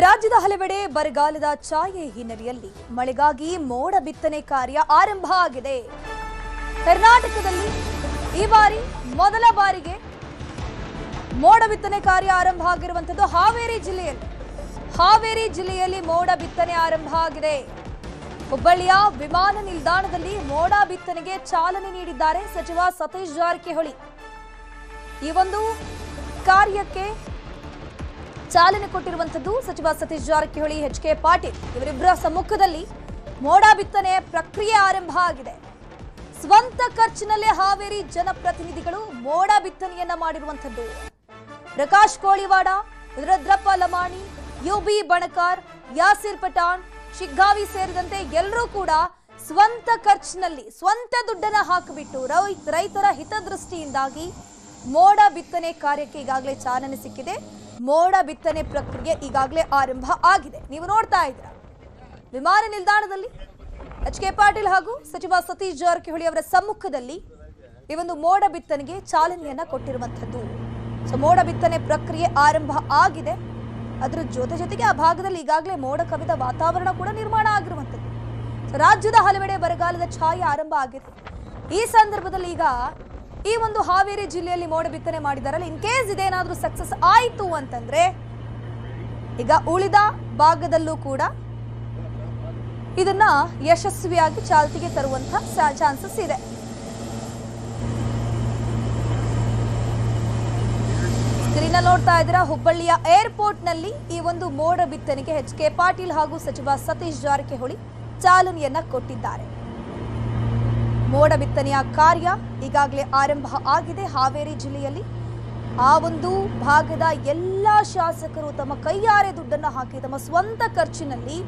ರಾಜ್ಯದ ಹಲವೆಡೆ ಬರಗಾಲದ ಛಾಯೆ ಹಿನ್ನೆಲೆಯಲ್ಲಿ ಮಳೆಗಾಗಿ ಮೋಡ ಬಿತ್ತನೆ ಕಾರ್ಯ ಆರಂಭ ಆಗಿದೆ. ಕರ್ನಾಟಕದಲ್ಲಿ ಈ ಬಾರಿ ಮೊದಲ ಬಾರಿಗೆ ಮೋಡ ಬಿತ್ತನೆ ಕಾರ್ಯ ಆರಂಭ ಆಗಿರುವಂತದ್ದು ಹಾವೇರಿ ಜಿಲ್ಲೆಯಲ್ಲಿ ಮೋಡ ಬಿತ್ತನೆ ಆರಂಭ ಆಗಿದೆ. ಹುಬ್ಬಳ್ಳಿಯ ವಿಮಾನ ನಿಲ್ದಾಣದಲ್ಲಿ ಮೋಡ ಬಿತ್ತನೆಗೆ ಚಾಲನೆ ನೀಡಿದ್ದಾರೆ ಸಚಿವ ಸತೀಶ್ ಜಾರಕಿಹೊಳಿ. ಈ ಒಂದು ಕಾರ್ಯಕ್ಕೆ ಚಾಲನೆ ಕೊಟ್ಟಿರುವಂತದ್ದು ಸಚಿವ ಸತೀಶ್ ಜಾರಕಿಹೊಳಿ, ಎಚ್.ಕೆ. ಪಾಟೀಲ್ ಇವರಿಬ್ಬರ ಸಮ್ಮುಖದಲ್ಲಿ ಮೋಡ ಬಿತ್ತನೆ ಪ್ರಕ್ರಿಯೆ ಆರಂಭ ಆಗಿದೆ. ಸ್ವಂತ ಖರ್ಚಿನಲ್ಲೇ ಹಾವೇರಿ ಜನಪ್ರತಿನಿಧಿಗಳು ಮೋಡ ಬಿತ್ತನೆಯನ್ನ ಮಾಡಿರುವಂತದ್ದು. ಪ್ರಕಾಶ್ ಕೋಳಿವಾಡ, ರುದ್ರಪ್ಪ ಲಮಾಣಿ, ಯುಬಿ ಬಣಕಾರ್, ಯಾಸಿರ್ ಪಠಾಣ್, ಶಿಗ್ಗಾವಿ ಸೇರಿದಂತೆ ಎಲ್ಲರೂ ಕೂಡ ಸ್ವಂತ ಖರ್ಚಿನಲ್ಲಿ ಸ್ವಂತ ದುಡ್ಡನ್ನ ಹಾಕಿಬಿಟ್ಟು ರೈತರ ಹಿತದೃಷ್ಟಿಯಿಂದಾಗಿ ಮೋಡ ಬಿತ್ತನೆ ಕಾರ್ಯಕ್ಕೆ ಈಗಾಗಲೇ ಚಾಲನೆ ಸಿಕ್ಕಿದೆ. ಮೋಡ ಬಿತ್ತನೆ ಪ್ರಕ್ರಿಯೆ ಈಗಾಗಲೇ ಆರಂಭ ಆಗಿದೆ. ನೀವು ನೋಡ್ತಾ ಇದ್ದೀರಾ, ವಿಮಾನ ನಿಲ್ದಾಣದಲ್ಲಿ ಎಚ್.ಕೆ. ಪಾಟೀಲ್ ಹಾಗೂ ಸಚಿವ ಸತೀಶ್ ಜಾರಕಿಹೊಳಿ ಅವರ ಸಮ್ಮುಖದಲ್ಲಿ ಈ ಒಂದು ಮೋಡ ಬಿತ್ತನೆಗೆ ಚಾಲನೆಯನ್ನ ಕೊಟ್ಟಿರುವಂತದ್ದು. ಸೊ ಮೋಡ ಬಿತ್ತನೆ ಪ್ರಕ್ರಿಯೆ ಆರಂಭ ಆಗಿದೆ. ಅದರ ಜೊತೆಗೆ ಆ ಭಾಗದಲ್ಲಿ ಈಗಾಗಲೇ ಮೋಡ ಕವಿದ ವಾತಾವರಣ ಕೂಡ ನಿರ್ಮಾಣ ಆಗಿರುವಂತದ್ದು. ರಾಜ್ಯದ ಹಲವೆಡೆ ಬರಗಾಲದ ಛಾಯೆ ಆರಂಭ ಆಗಿದೆ. ಈ ಸಂದರ್ಭದಲ್ಲಿ ಈಗ ಈ ಒಂದು ಹಾವೇರಿ ಜಿಲ್ಲೆಯಲ್ಲಿ ಮೋಡ ಬಿತ್ತನೆ ಮಾಡಿದಾರಲ್ಲ, ಇನ್ ಕೇಸ್ ಇದೇನಾದ್ರೂ ಸಕ್ಸಸ್ ಆಯಿತು ಅಂತಂದ್ರೆ ಈಗ ಉಳಿದ ಭಾಗದಲ್ಲೂ ಕೂಡ ಇದನ್ನ ಯಶಸ್ವಿಯಾಗಿ ಚಾಲ್ತಿಗೆ ತರುವಂತ ಚಾನ್ಸಸ್ ಇದೆ. ಸ್ಕ್ರೀನ್ ನೋಡ್ತಾ ಇದ್ದೀರಾ, ಹುಬ್ಬಳ್ಳಿಯ ಏರ್ಪೋರ್ಟ್ ನಲ್ಲಿ ಈ ಒಂದು ಮೋಡ ಬಿತ್ತನೆಗೆ ಎಚ್.ಕೆ. ಪಾಟೀಲ್ ಹಾಗೂ ಸಚಿವ ಸತೀಶ್ ಜಾರಕಿಹೊಳಿ ಚಾಲನೆಯನ್ನ ಕೊಟ್ಟಿದ್ದಾರೆ. ಮೋಡ ಬಿತ್ತನೆಯ ಕಾರ್ಯ ಈಗಾಗಲೇ ಆರಂಭ ಆಗಿದೆ ಹಾವೇರಿ ಜಿಲ್ಲೆಯಲ್ಲಿ. ಆ ಒಂದು ಭಾಗದ ಎಲ್ಲಾ ಶಾಸಕರು ತಮ್ಮ ಕೈಯಾರೆ ದುಡ್ಡನ್ನು ಹಾಕಿ ತಮ್ಮ ಸ್ವಂತ ಖರ್ಚಿನಲ್ಲಿ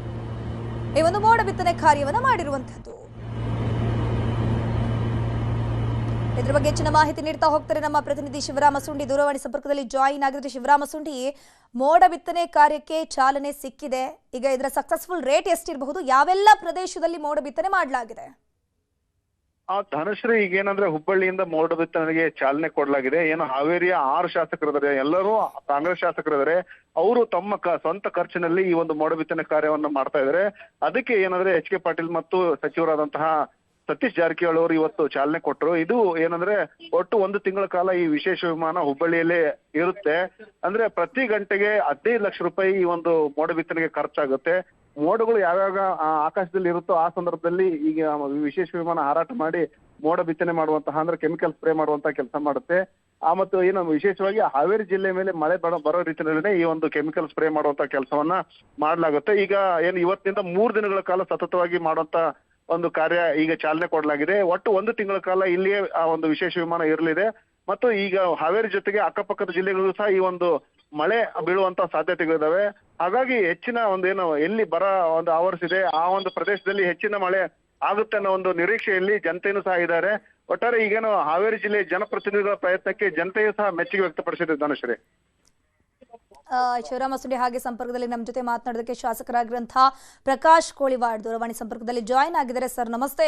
ಈ ಒಂದು ಮೋಡ ಬಿತ್ತನೆ ಕಾರ್ಯವನ್ನು ಮಾಡಿರುವಂತದ್ದು. ಇದರ ಬಗ್ಗೆ ಹೆಚ್ಚಿನ ಮಾಹಿತಿ ನೀಡ್ತಾ ಹೋಗ್ತಾರೆ ನಮ್ಮ ಪ್ರತಿನಿಧಿ ಶಿವರಾಮ ಸುಂಡಿ, ದೂರವಾಣಿ ಸಂಪರ್ಕದಲ್ಲಿ ಜಾಯಿನ್ ಆಗಿದ್ರೆ. ಶಿವರಾಮ ಸುಂಡಿ, ಮೋಡ ಬಿತ್ತನೆ ಕಾರ್ಯಕ್ಕೆ ಚಾಲನೆ ಸಿಕ್ಕಿದೆ. ಈಗ ಇದರ ಸಕ್ಸಸ್ಫುಲ್ ರೇಟ್ ಎಷ್ಟಿರಬಹುದು? ಯಾವೆಲ್ಲ ಪ್ರದೇಶದಲ್ಲಿ ಮೋಡ ಬಿತ್ತನೆ ಮಾಡಲಾಗಿದೆ? ಧನಶ್ರೀ, ಈಗೇನಂದ್ರೆ ಹುಬ್ಬಳ್ಳಿಯಿಂದ ಮೋಡ ಬಿತ್ತನೆಗೆ ಚಾಲನೆ ಕೊಡಲಾಗಿದೆ. ಏನು ಹಾವೇರಿಯ 6 ಶಾಸಕರಿದ್ದಾರೆ, ಎಲ್ಲರೂ ಕಾಂಗ್ರೆಸ್ ಶಾಸಕರಿದ್ದಾರೆ. ಅವರು ತಮ್ಮ ಸ್ವಂತ ಖರ್ಚಿನಲ್ಲಿ ಈ ಒಂದು ಮೋಡ ಬಿತ್ತನೆ ಕಾರ್ಯವನ್ನು ಮಾಡ್ತಾ ಇದ್ದಾರೆ. ಅದಕ್ಕೆ ಏನಂದ್ರೆ ಎಚ್.ಕೆ. ಪಾಟೀಲ್ ಮತ್ತು ಸಚಿವರಾದಂತಹ ಸತೀಶ್ ಜಾರಕಿಹೊಳಿ ಅವರು ಇವತ್ತು ಚಾಲನೆ ಕೊಟ್ಟರು. ಇದು ಏನಂದ್ರೆ ಒಟ್ಟು 1 ತಿಂಗಳ ಕಾಲ ಈ ವಿಶೇಷ ವಿಮಾನ ಹುಬ್ಬಳ್ಳಿಯಲ್ಲೇ ಇರುತ್ತೆ. ಅಂದ್ರೆ ಪ್ರತಿ ಗಂಟೆಗೆ 15 ಲಕ್ಷ ರೂಪಾಯಿ ಈ ಒಂದು ಮೋಡ ಬಿತ್ತನೆಗೆ ಖರ್ಚಾಗುತ್ತೆ. ಮೋಡಗಳು ಯಾವ್ಯಾವ ಆಕಾಶದಲ್ಲಿ ಇರುತ್ತೋ ಆ ಸಂದರ್ಭದಲ್ಲಿ ಈಗ ವಿಶೇಷ ವಿಮಾನ ಹಾರಾಟ ಮಾಡಿ ಮೋಡ ಬಿತ್ತನೆ ಮಾಡುವಂತಹ ಅಂದ್ರೆ ಕೆಮಿಕಲ್ ಸ್ಪ್ರೇ ಮಾಡುವಂತಹ ಕೆಲಸ ಮಾಡುತ್ತೆ. ಮತ್ತು ಏನು ವಿಶೇಷವಾಗಿ ಹಾವೇರಿ ಜಿಲ್ಲೆ ಮೇಲೆ ಮಳೆ ಬರೋ ರೀತಿಯಲ್ಲೇ ಈ ಒಂದು ಕೆಮಿಕಲ್ ಸ್ಪ್ರೇ ಮಾಡುವಂತ ಕೆಲಸವನ್ನ ಮಾಡಲಾಗುತ್ತೆ. ಈಗ ಏನು ಇವತ್ತಿನಿಂದ 3 ದಿನಗಳ ಕಾಲ ಸತತವಾಗಿ ಮಾಡುವಂತ ಒಂದು ಕಾರ್ಯ ಈಗ ಚಾಲನೆ ಕೊಡಲಾಗಿದೆ. ಒಟ್ಟು 1 ತಿಂಗಳ ಕಾಲ ಇಲ್ಲಿಯೇ ಆ ಒಂದು ವಿಶೇಷ ವಿಮಾನ ಇರಲಿದೆ. ಮತ್ತು ಈಗ ಹಾವೇರಿ ಜೊತೆಗೆ ಅಕ್ಕಪಕ್ಕದ ಜಿಲ್ಲೆಗಳು ಸಹ ಈ ಒಂದು ಮಳೆ ಬೀಳುವಂತ ಸಾಧ್ಯತೆಗಳಿದಾವೆ. ಹಾಗಾಗಿ ಹೆಚ್ಚಿನ ಏನು ಎಲ್ಲಿ ಬರ ಒಂದು ಆವರಿಸಿದೆ ಆ ಒಂದು ಪ್ರದೇಶದಲ್ಲಿ ಹೆಚ್ಚಿನ ಮಳೆ ಆಗುತ್ತೆ ಅನ್ನೋ ಒಂದು ನಿರೀಕ್ಷೆಯಲ್ಲಿ ಜನತೆಯೂ ಸಹ ಇದ್ದಾರೆ. ಒಟ್ಟಾರೆ ಈಗೇನು ಹಾವೇರಿ ಜಿಲ್ಲೆ ಜನಪ್ರತಿನಿಧಿಗಳ ಪ್ರಯತ್ನಕ್ಕೆ ಜನತೆಯೂ ಸಹ ಮೆಚ್ಚುಗೆ ವ್ಯಕ್ತಪಡಿಸಿದೆ. ಧನಶ್ರೀ, ಶಿವರಾಮ ಸುಂಡಿ ಹಾಗೆ ಸಂಪರ್ಕದಲ್ಲಿ ನಮ್ಮ ಜೊತೆ ಮಾತನಾಡೋದಕ್ಕೆ ಶಾಸಕರಾಗಿರುವಂತಹ ಪ್ರಕಾಶ್ ಕೋಳಿವಾಡ್ ದೂರವಾಣಿ ಸಂಪರ್ಕದಲ್ಲಿ ಜಾಯಿನ್ ಆಗಿದ್ದಾರೆ. ಸರ್ ನಮಸ್ತೆ.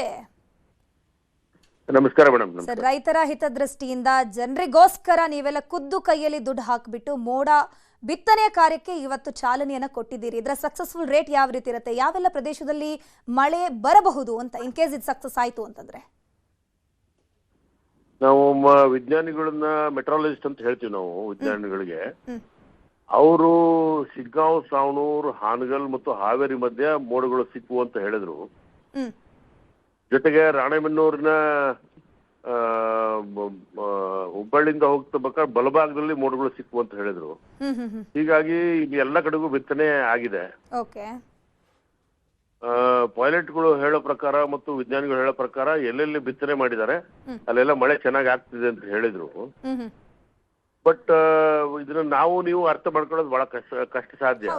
ನಮಸ್ಕಾರ ಮೇಡಮ್. ಸರ್, ರೈತರ ಹಿತದೃಷ್ಟಿಯಿಂದ ಜನರಿಗೋಸ್ಕರ ನೀವೆಲ್ಲ ಖುದ್ದು ಕೈಯಲ್ಲಿ ದುಡ್ಡು ಹಾಕಿಬಿಟ್ಟು ಮೋಡ ಬಿತ್ತನೆಯ ಕಾರ್ಯಕ್ಕೆ ಇವತ್ತು ಚಾಲನೆಯನ್ನ ಕೊಟ್ಟಿದ್ದೀರಿ. ಇದರ ಸಕ್ಸಸ್ಫುಲ್ ರೇಟ್ ಯಾವ ರೀತಿ ಇರುತ್ತೆ? ಯಾವೆಲ್ಲ ಪ್ರದೇಶದಲ್ಲಿ ಮಳೆ ಬರಬಹುದು ಅಂತ ಇನ್ ಕೇಸ್ ಇದು ಸಕ್ಸಸ್ ಆಯ್ತು ಅಂತಂದ್ರೆ? ನಾವು ವಿಜ್ಞಾನಿಗಳನ್ನ ಮೆಟ್ರಾಲಜಿಸ್ಟ್ ಅಂತ ಹೇಳ್ತೀವಿ ನಾವು ವಿಜ್ಞಾನಿಗಳಿಗೆ. ಅವರು ಶಿಗ್ಗಾಂವ್, ಸಾವಣೂರು, ಹಾನಗಲ್ ಮತ್ತು ಹಾವೇರಿ ಮಧ್ಯ ಮೋಡಗಳು ಸಿಕ್ಕುವ ಅಂತ ಹೇಳಿದ್ರು. ಜೊತೆಗೆ ರಾಣೆಬೆನ್ನೂರಿನ ಹುಬ್ಬಳ್ಳಿಯಿಂದ ಹೋಗ್ತಿರ್ಬೇಕಾದ್ರೆ ಬಲಭಾಗದಲ್ಲಿ ಮೋಡಗಳು ಸಿಕ್ಕುವ ಅಂತ ಹೇಳಿದ್ರು. ಹೀಗಾಗಿ ಈಗ ಎಲ್ಲ ಕಡೆಗೂ ಬಿತ್ತನೆ ಆಗಿದೆ. ಪೈಲಟ್ಗಳು ಹೇಳೋ ಪ್ರಕಾರ ಮತ್ತು ವಿಜ್ಞಾನಿಗಳು ಹೇಳೋ ಪ್ರಕಾರ ಎಲ್ಲೆಲ್ಲಿ ಬಿತ್ತನೆ ಮಾಡಿದ್ದಾರೆ ಅಲ್ಲೆಲ್ಲ ಮಳೆ ಚೆನ್ನಾಗಿ ಆಗ್ತಿದೆ ಅಂತ ಹೇಳಿದ್ರು. ಬಟ್ ಇದನ್ನ ನಾವು ನೀವು ಅರ್ಥ ಮಾಡ್ಕೊಳ್ಳೋದು ಬಹಳ ಕಷ್ಟ ಸಾಧ್ಯ.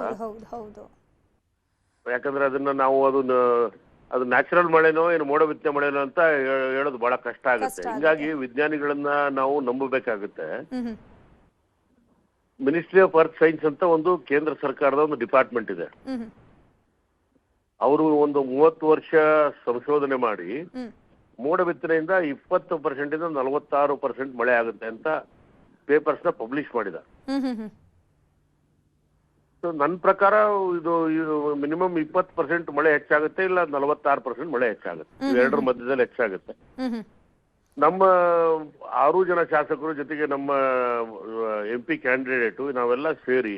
ಯಾಕಂದ್ರೆ ಅದನ್ನ ನಾವು ಅದು ನ್ಯಾಚುರಲ್ ಮಳೆನೋ ಏನು ಮೋಡ ಬಿತ್ತನೆ ಮಳೆನೋ ಅಂತ ಹೇಳೋದು ಬಹಳ ಕಷ್ಟ ಆಗುತ್ತೆ. ಹಿಂಗಾಗಿ ವಿಜ್ಞಾನಿಗಳನ್ನ ನಾವು ನಂಬಬೇಕಾಗುತ್ತೆ. ಮಿನಿಸ್ಟ್ರಿ ಆಫ್ ಅರ್ತ್ ಸೈನ್ಸ್ ಅಂತ ಒಂದು ಕೇಂದ್ರ ಸರ್ಕಾರದ ಒಂದು ಡಿಪಾರ್ಟ್ಮೆಂಟ್ ಇದೆ. ಅವರು ಒಂದು 30 ವರ್ಷ ಸಂಶೋಧನೆ ಮಾಡಿ ಮೋಡ ಬಿತ್ತನೆಯಿಂದ 20% ಇಂದ 46% ಮಳೆ ಆಗುತ್ತೆ ಅಂತ ಪೇಪರ್ಸ್ ನ ಪಬ್ಲಿಷ್ ಮಾಡಿದ. ಸೊ ನನ್ನ ಪ್ರಕಾರ ಇದು ಮಿನಿಮಮ್ 20% ಮಳೆ ಹೆಚ್ಚಾಗುತ್ತೆ, ಇಲ್ಲ 46% ಮಳೆ ಹೆಚ್ಚಾಗುತ್ತೆ, ಎರಡರ ಮಧ್ಯದಲ್ಲಿ ಹೆಚ್ಚಾಗುತ್ತೆ. ನಮ್ಮ 6 ಜನ ಶಾಸಕರು ಜೊತೆಗೆ ನಮ್ಮ MP ಕ್ಯಾಂಡಿಡೇಟು ನಾವೆಲ್ಲ ಸೇರಿ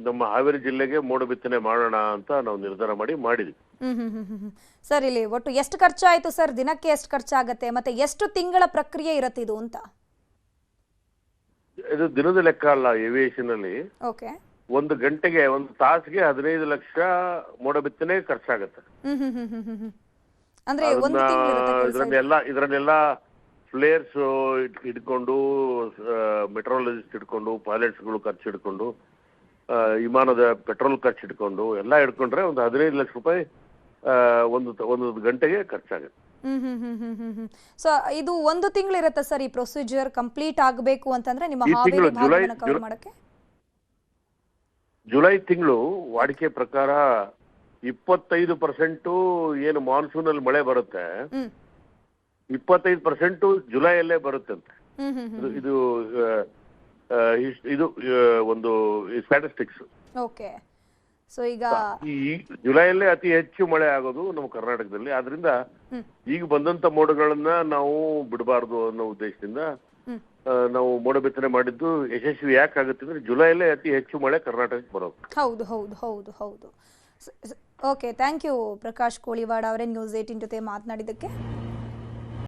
ನಮ್ಮ ಹಾವೇರಿ ಜಿಲ್ಲೆಗೆ ಮೋಡ ಬಿತ್ತನೆ ಮಾಡೋಣ ಅಂತ ನಾವು ನಿರ್ಧಾರ ಮಾಡಿದ್ವಿ. ಸರ್, ಇಲ್ಲಿ ಒಟ್ಟು ಎಷ್ಟು ಖರ್ಚಾಯ್ತು ಸರ್? ದಿನಕ್ಕೆ ಎಷ್ಟು ಖರ್ಚಾಗತ್ತೆ, ಮತ್ತೆ ಎಷ್ಟು ತಿಂಗಳ ಪ್ರಕ್ರಿಯೆ ಇರುತ್ತೆ ಇದು ಅಂತ? ಇದು ದಿನದ ಲೆಕ್ಕ ಅಲ್ಲ. ಏವಿಯೇಷನ್ ಅಲ್ಲಿ ಒಂದು ಗಂಟೆಗೆ, ಒಂದು ತಾಸಿಗೆ 15 ಲಕ್ಷ ಮೋಡ ಬಿತ್ತನೆ ಖರ್ಚಾಗತ್ತೆ. ಅಂದ್ರೆ ಇದರನ್ನೆಲ್ಲ ಪ್ಲೇಯರ್ಸ್ ಇಟ್ಕೊಂಡು, ಮೆಟ್ರಾಲಜಿಸ್ಟ್ ಇಟ್ಕೊಂಡು, ಪೈಲಟ್ಸ್ಗಳು ಖರ್ಚು ಇಟ್ಕೊಂಡು, ವಿಮಾನದ ಪೆಟ್ರೋಲ್ ಖರ್ಚು ಇಟ್ಕೊಂಡು ಎಲ್ಲ ಇಟ್ಕೊಂಡ್ರೆ ಒಂದು 15 ಲಕ್ಷ ರೂಪಾಯಿ ಒಂದು ಗಂಟೆಗೆ ಖರ್ಚಾಗುತ್ತೆ. ಸೊ ಇದು ಒಂದು ತಿಂಗಳು ಇರುತ್ತೆ ಸರ್ ಈ ಪ್ರೊಸೀಜರ್ ಕಂಪ್ಲೀಟ್ ಆಗಬೇಕು ಅಂತಂದ್ರೆ ನಿಮ್ಮ ಹಾವೇರಿ ಭಾಗವನ್ನು ಕವರ್ ಮಾಡಕ್ಕೆ? ಜುಲೈ ತಿಂಗಳು ವಾಡಿಕೆ ಪ್ರಕಾರ 25% ಏನು ಮಾನ್ಸೂನ್ ಅಲ್ಲಿ ಮಳೆ ಬರುತ್ತೆ, 25% ಜುಲೈಯಲ್ಲೇ ಬರುತ್ತಂತೆ. ಇದು ಒಂದು ಸ್ಟ್ಯಾಟಿಸ್ಟಿಕ್ಸ್. ಓಕೆ. ಸೊ ಈಗ ಈ ಜುಲೈಯಲ್ಲೇ ಅತಿ ಹೆಚ್ಚು ಮಳೆ ಆಗೋದು ನಮ್ಮ ಕರ್ನಾಟಕದಲ್ಲಿ. ಆದ್ರಿಂದ ಈಗ ಬಂದಂತ ಮೋಡಗಳನ್ನ ನಾವು ಬಿಡಬಾರ್ದು ಅನ್ನೋ ಉದ್ದೇಶದಿಂದ ನಾವು ಮೋಡ ಬಿತ್ತನೆ ಮಾಡಿದ್ದು ಯಶಸ್ವಿ ಯಾಕಾಗುತ್ತೆ ಅಂದ್ರೆ ಜುಲೈಯಲ್ಲೇ ಅತಿ ಹೆಚ್ಚು ಮಳೆ ಕರ್ನಾಟಕಕ್ಕೆ ಬರೋದು. ಹೌದು ಹೌದು ಹೌದು ಹೌದು. Okay, thank you Prakash Kolivada ಅವರೇ ನ್ಯೂಸ್ 18 ಜೊತೆ ಮಾತನಾಡಿದ್ದಕ್ಕೆ.